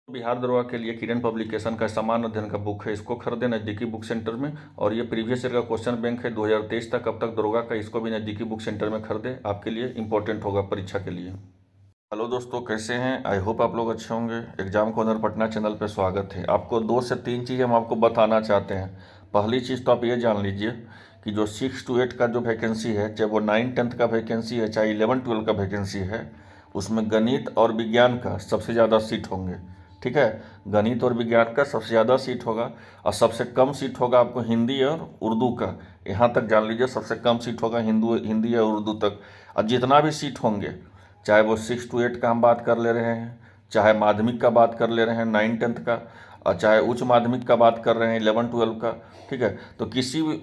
बिहार दरोगा के लिए किरण पब्लिकेशन का सामान्य अध्ययन का बुक है, इसको खरीदे नज़दीकी बुक सेंटर में। और ये प्रीवियस ईयर का क्वेश्चन बैंक है 2023 तक, अब तक दरोगा का, इसको भी नज़दीकी बुक सेंटर में खरीदे, आपके लिए इंपॉर्टेंट होगा परीक्षा के लिए। हेलो दोस्तों, कैसे हैं? आई होप आप लोग अच्छे होंगे। एग्जाम कॉर्नर पटना चैनल पे स्वागत है। आपको 2 से 3 चीज़ हम आपको बताना चाहते हैं। पहली चीज़ तो आप ये जान लीजिए कि जो 6 to 8 का जो वैकेंसी है, चाहे वो 9-10 का वैकेंसी है, चाहे 11-12 का वैकेंसी है, उसमें गणित और विज्ञान का सबसे ज़्यादा सीट होंगे। ठीक है, गणित और विज्ञान का सबसे ज़्यादा सीट होगा और सबसे कम सीट होगा आपको हिंदी और उर्दू का। यहाँ तक जान लीजिए, सबसे कम सीट होगा हिंदी या उर्दू तक। और जितना भी सीट होंगे, चाहे वो 6 to 8 का हम बात कर ले रहे हैं, चाहे माध्यमिक का बात कर ले रहे हैं 9-10 का, और चाहे उच्च माध्यमिक का बात कर रहे हैं 11-12 का। ठीक है, तो किसी भी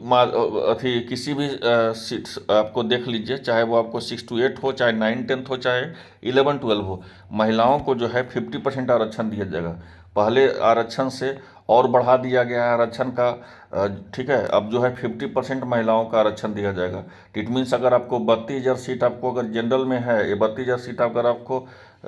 किसी भी सीट आपको देख लीजिए, चाहे वो आपको 6 to 8 हो, चाहे 9-10 हो, चाहे 11-12 हो, महिलाओं को जो है 50% आरक्षण दिया जाएगा। पहले आरक्षण से और बढ़ा दिया गया है आरक्षण का। ठीक है, अब जो है 50% महिलाओं का आरक्षण दिया जाएगा। इट मीन्स अगर आपको 32,000 सीट आपको अगर जनरल में है, ये 32,000 सीट अगर आपको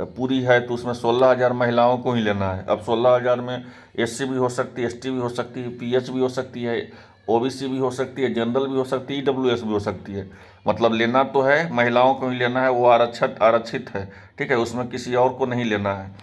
पूरी है, तो उसमें 16,000 महिलाओं को ही लेना है। अब 16,000 में SC भी हो सकती है, ST भी हो सकती है, PH भी हो सकती है, OBC भी हो सकती है, जनरल भी हो सकती है, EWS भी हो सकती है। मतलब लेना तो है, महिलाओं को ही लेना है, वो आरक्षित है। ठीक है, उसमें किसी और को नहीं लेना है।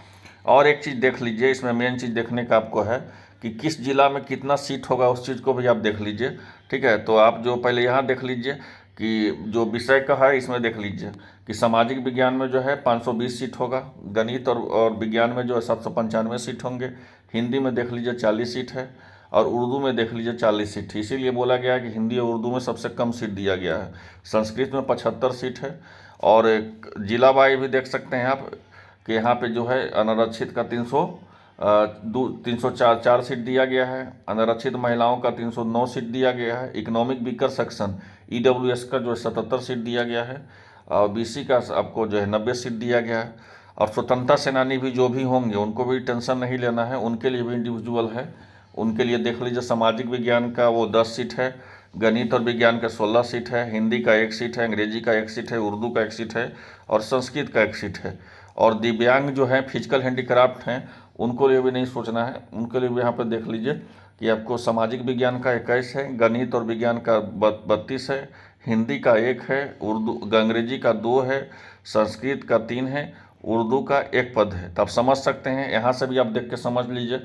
और एक चीज़ देख लीजिए, इसमें मेन चीज़ देखने का आपको है कि किस जिला में कितना सीट होगा, उस चीज़ को भी आप देख लीजिए। ठीक है, तो आप जो पहले यहाँ देख लीजिए कि जो विषय का है, इसमें देख लीजिए कि सामाजिक विज्ञान में जो है 520 सीट होगा, गणित और विज्ञान में जो है 795 सीट होंगे, हिंदी में देख लीजिए 40 सीट है, और उर्दू में देख लीजिए 40 सीट है। इसीलिए बोला गया है कि हिंदी और उर्दू में सबसे कम सीट दिया गया है। संस्कृत में 75 सीट है। और एक जिला वाई भी देख सकते हैं आप कि यहाँ पे जो है अनारक्षित का 304 सीट दिया गया है, अनारक्षित महिलाओं का 309 सीट दिया गया है, इकोनॉमिक वीकर सेक्शन EWS का जो है 77 सीट दिया गया है, और BC का आपको जो है 90 सीट दिया गया है। और स्वतंत्रता सेनानी भी जो भी होंगे उनको भी टेंशन नहीं लेना है, उनके लिए भी इंडिविजुअल है। उनके लिए देख लीजिए, सामाजिक विज्ञान का वो 10 सीट है, गणित और विज्ञान का 16 सीट है, हिंदी का 1 सीट है, अंग्रेजी का 1 सीट है, उर्दू का 1 सीट है, और संस्कृत का 1 सीट है। और दिव्यांग जो है, फिजिकल हैंडीक्राफ्ट हैं, उनको लिए भी नहीं सोचना है, उनके लिए भी यहाँ पर देख लीजिए कि आपको सामाजिक विज्ञान का 21 है, गणित और विज्ञान का 32 है, हिंदी का 1 है, अंग्रेजी का 2 है, संस्कृत का 3 है, उर्दू का 1 पद है। तो आप समझ सकते हैं, यहाँ से भी आप देख के समझ लीजिए।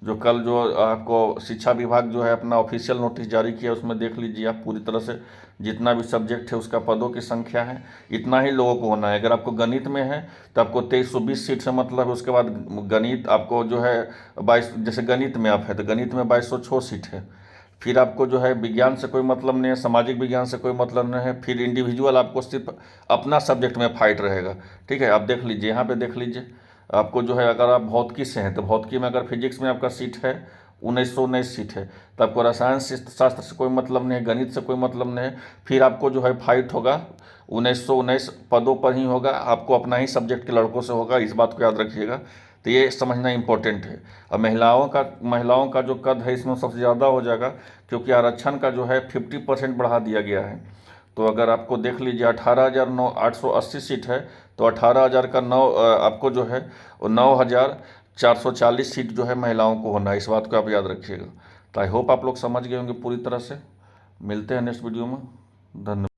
जो कल जो आपको शिक्षा विभाग जो है अपना ऑफिशियल नोटिस जारी किया, उसमें देख लीजिए आप पूरी तरह से जितना भी सब्जेक्ट है उसका पदों की संख्या है, इतना ही लोगों को होना है। अगर आपको गणित में है तो आपको 2320 सीट से मतलब है। उसके बाद गणित आपको जो है 22, जैसे गणित में आप है तो गणित में 2206 सीट है। फिर आपको जो है विज्ञान से कोई मतलब नहीं है, सामाजिक विज्ञान से कोई मतलब नहीं है, फिर इंडिविजुअल आपको सिर्फ अपना सब्जेक्ट में फाइट रहेगा। ठीक है, आप देख लीजिए, यहाँ पे देख लीजिए आपको जो है, अगर आप भौतिकी से हैं तो भौतिकी में अगर फिजिक्स में आपका सीट है 1919 सीट है, तो आपको रसायन शास्त्र से कोई मतलब नहीं है, गणित से कोई मतलब नहीं है। फिर आपको जो है फाइट होगा 1919 पदों पर ही होगा, आपको अपना ही सब्जेक्ट के लड़कों से होगा, इस बात को याद रखिएगा। तो ये समझना इंपॉर्टेंट है। और महिलाओं का जो कद है इसमें सबसे ज़्यादा हो जाएगा, क्योंकि आरक्षण का जो है 50% बढ़ा दिया गया है। तो अगर आपको देख लीजिए 18,880 सीट है, तो 18,000 का 9 आपको जो है वो 9,440 सीट जो है महिलाओं को होना है। इस बात को आप याद रखिएगा। तो आई होप आप लोग समझ गए होंगे पूरी तरह से। मिलते हैं नेक्स्ट वीडियो में। धन्यवाद।